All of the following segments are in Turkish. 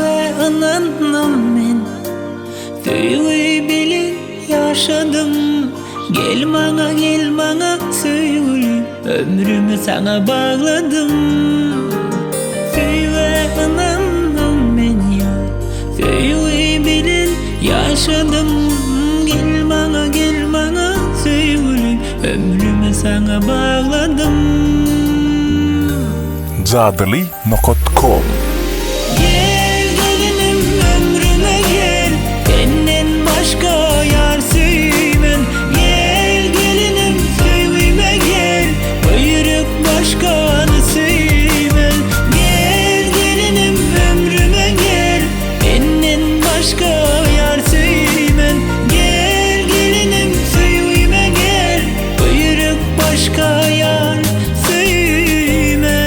Süýwe ynanam men, süýüp bilip yaşadım. Gel maňa süýgülüm, ömrümü sana bağladım. Süýwe ynanam men ya, süýüp bilip yaşadım. Gel maňa süýgülüm, ömrümü sana bağladım. Jadly.com Gel gelinim ömrüme gel, senden başka yar süýmen. Gel gelinim süýgüme gel, buyruk başkany süýmen. Gel gelinim ömrüme gel, senden başka yar süýmen. Gel gelinim süýgüme gel, buyruk başka yar süýmen.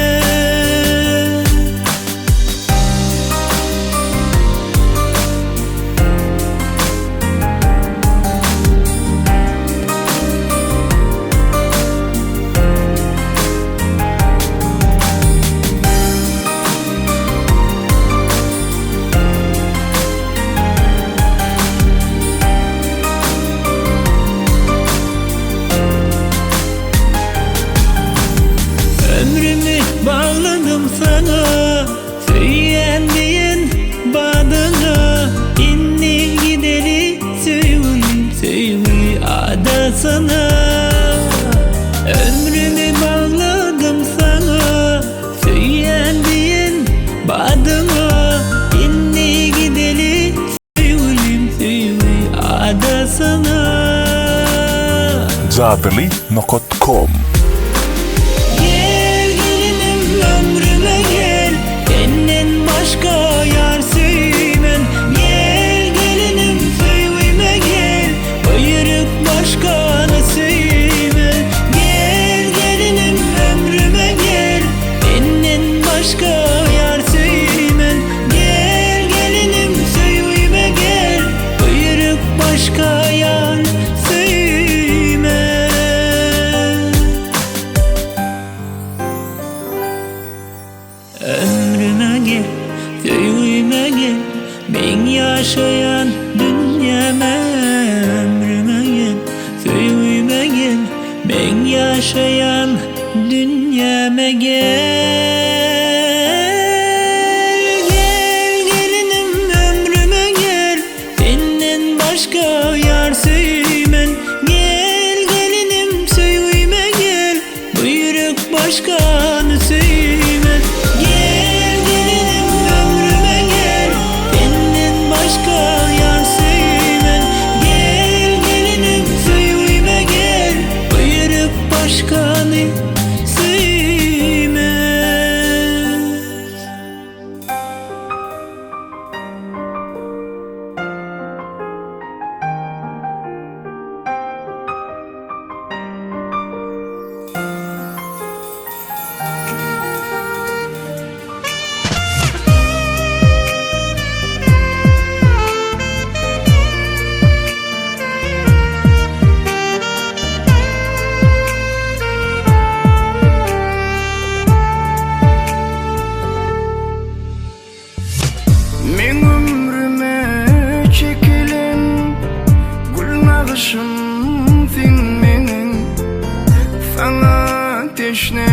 Ömrümü bağladım sana, süýen diýen badyňa. Inni gideli süýgüli adasına. Ömrümü bağladım sana, süýen diýen badyňa. Inni gideli süýgüli adasına. Jadly.com Gel gelinim ömrüme gel, senden başka yar süýmen. Gel gelinim süýgüme gel, buyruk başkany süýmen. Gel gelinim ömrüme gel, senden başka yar süýmen. Gel gelinim süýgüme gel, buyruk başka yar süýmen. Ömrüme gel, süýgüme gel, men yaşayan dünyama. Ömrüme gel, süýgüme gel, men yaşayan dünyama gel. Gel gelinim ömrüme gel, senden başka yar süýmen. Gel gelinim süýgüme gel, buyruk başkany süýmen. Gel gelinim ömrüme gel, senden başka yar süýmen. Gel gelinim süýgüme gel, buyruk başkany süýmen. Men ömrüme çekilen gülnağışım sen menin. Sana teşne